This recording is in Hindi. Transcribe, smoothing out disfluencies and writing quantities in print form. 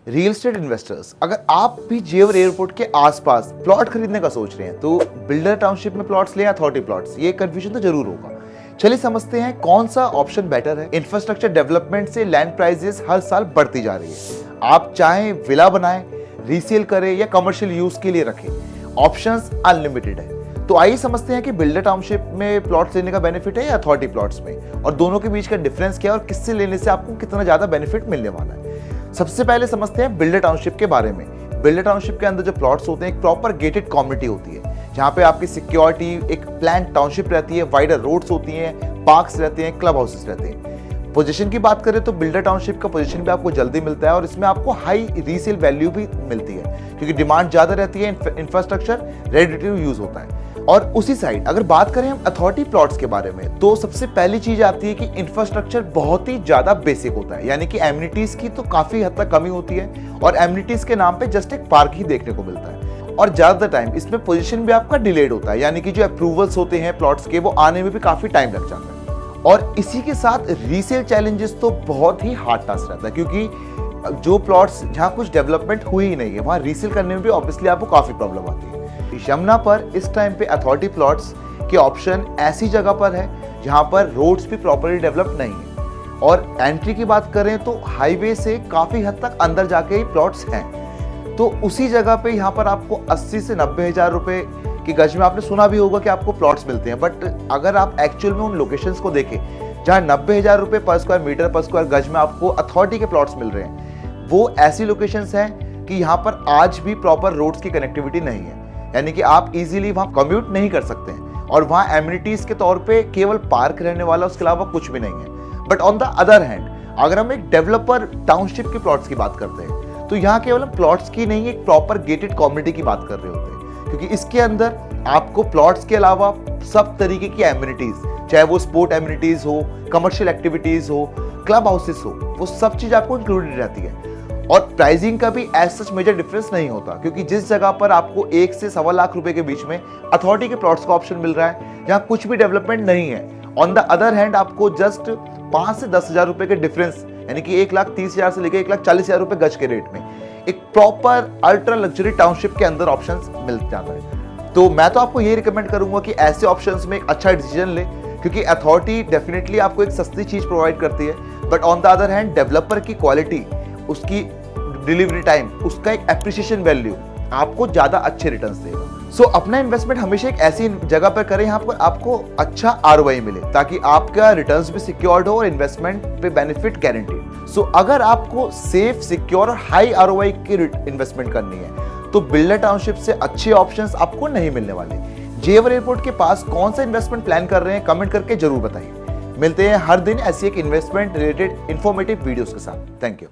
रियल एस्टेट इन्वेस्टर्स, अगर आप भी जेवर एयरपोर्ट के आसपास प्लॉट खरीदने का सोच रहे हैं तो बिल्डर टाउनशिप में प्लॉट्स लें या अथॉरिटी प्लॉट्स, ये कंफ्यूजन तो जरूर होगा। चलिए समझते हैं कौन सा ऑप्शन बेटर है। इंफ्रास्ट्रक्चर डेवलपमेंट से लैंड प्राइसेस हर साल बढ़ती जा रही है। आप चाहें विला बनाएं, रीसेल करें या कमर्शियल यूज के लिए रखें, ऑप्शंस अनलिमिटेड है। तो आइए समझते हैं कि बिल्डर टाउनशिप में प्लॉट्स लेने का बेनिफिट है या अथॉरिटी प्लॉट्स में, और दोनों के बीच का डिफरेंस क्या है और किससे लेने से आपको कितना ज्यादा बेनिफिट मिलने वाला है। सबसे पहले समझते हैं बिल्डर टाउनशिप के बारे में। बिल्डर टाउनशिप के अंदर जो प्लॉट्स होते हैं, एक प्रॉपर गेटेड कम्युनिटी होती है जहाँ पे आपकी सिक्योरिटी, एक प्लान टाउनशिप रहती है, वाइडर रोड्स होती हैं, पार्क्स रहते हैं, क्लब हाउसेस रहते हैं। पोजीशन की बात करें तो बिल्डर टाउनशिप का पोजीशन भी आपको जल्दी मिलता है और इसमें आपको हाई रीसेल वैल्यू भी मिलती है क्योंकि डिमांड ज्यादा रहती है, इंफ्रास्ट्रक्चर रेडी टू यूज होता है। और उसी साइड अगर बात करें हम अथॉरिटी प्लॉट्स के बारे में, तो सबसे पहली चीज आती है कि इंफ्रास्ट्रक्चर बहुत ही ज्यादा बेसिक होता है, यानी कि एमिनिटीज की तो काफी हद तक कमी होती है और एमिनिटीज के नाम पे जस्ट एक पार्क ही देखने को मिलता है। और ज्यादातर टाइम इसमें पोजीशन भी आपका डिलेड होता है, यानी कि जो अप्रूवल्स होते हैं प्लॉट्स के वो आने में भी काफी टाइम लग जाता है। और इसी के साथ रीसेल चैलेंजेस तो बहुत ही हार्ड टास्क रहता है क्योंकि जो प्लॉट्स जहाँ कुछ डेवलपमेंट हुई ही नहीं है वहाँ रीसेल करने में भी ऑब्वियसली आपको काफी प्रॉब्लम आती है। यमुना पर इस टाइम पे अथॉरिटी प्लॉट्स के ऑप्शन ऐसी जगह पर है जहाँ पर रोड्स भी प्रॉपर्ली डेवलप नहीं है, और एंट्री की बात करें तो हाईवे से काफी हद तक अंदर जाके ही प्लॉट्स हैं। तो उसी जगह पे यहाँ पर आपको 80 से 90 हजार रुपए की गज में, आपने सुना भी होगा कि आपको प्लॉट्स मिलते हैं, बट अगर आप एक्चुअल में उन लोकेशंस को देखें जहाँ 90 हजार रुपए पर स्क्वायर मीटर पर स्क्वायर गज में आपको अथॉरिटी के प्लॉट्स मिल रहे हैं, वो ऐसी लोकेशंस हैं कि यहाँ पर आज भी प्रॉपर रोड्स की कनेक्टिविटी नहीं है, यानी कि आप इजीली वहाँ कम्यूट नहीं कर सकते हैं और वहाँ एमिनिटीज के तौर पे केवल पार्क रहने वाला, उसके अलावा कुछ भी नहीं है। But on the other hand अगर हम एक डेवलपर टाउनशिप के प्लॉट्स की बात करते हैं तो यहाँ केवल हम प्लॉट्स की नहीं, एक प्रॉपर गेटेड कम्युनिटी की बात कर रहे होते हैं क्योंकि इसके अंदर आपको प्लॉट्स के अलावा सब तरीके की एमिनिटीज, चाहे वो स्पोर्ट एमिनिटीज हो, कमर्शियल एक्टिविटीज हो, क्लब हाउसेस हो, वो सब चीज आपको इंक्लूडेड रहती है। और प्राइसिंग का भी एज सच मेजर डिफरेंस नहीं होता क्योंकि जिस जगह पर आपको 1 से 1.25 लाख रुपए के बीच में अथॉरिटी के प्लॉट्स का ऑप्शन मिल रहा है जहां कुछ भी डेवलपमेंट नहीं है, ऑन द अदर हैंड आपको जस्ट 5 से 10 हजार रुपए के डिफरेंस, यानी कि 1,30,000 से लेकर 1,40,000 रुपए गज के रेट में एक प्रॉपर अल्ट्रा लग्जरी टाउनशिप के अंदर ऑप्शन मिल जाता है। तो मैं तो आपको ये रिकमेंड करूंगा कि ऐसे ऑप्शन में एक अच्छा डिसीजन ले क्योंकि अथॉरिटी डेफिनेटली आपको एक सस्ती चीज प्रोवाइड करती है, but on the other hand developer की क्वालिटी, उसकी डिलीवरी टाइम, उसका एक एप्रिसिएशन वैल्यू आपको ज्यादा अच्छे रिटर्न्स देगा। सो अपना इन्वेस्टमेंट हमेशा एक ऐसी जगह पर करें यहाँ पर आपको अच्छा आरओआई मिले ताकि आपका रिटर्न्स भी सिक्योर्ड हो और इन्वेस्टमेंट पे बेनिफिट गारंटीड। सो अगर आपको सेफ, सिक्योर और हाई आरओआई की इन्वेस्टमेंट करनी है तो बिल्डर टाउनशिप से अच्छे ऑप्शंस आपको नहीं मिलने वाले। जेवर एयरपोर्ट के पास कौन सा इन्वेस्टमेंट प्लान कर रहे हैं, कमेंट करके जरूर बताइए। मिलते हैं हर दिन ऐसी एक इन्वेस्टमेंट रिलेटेड इंफॉर्मेटिव वीडियोस के साथ। Thank you.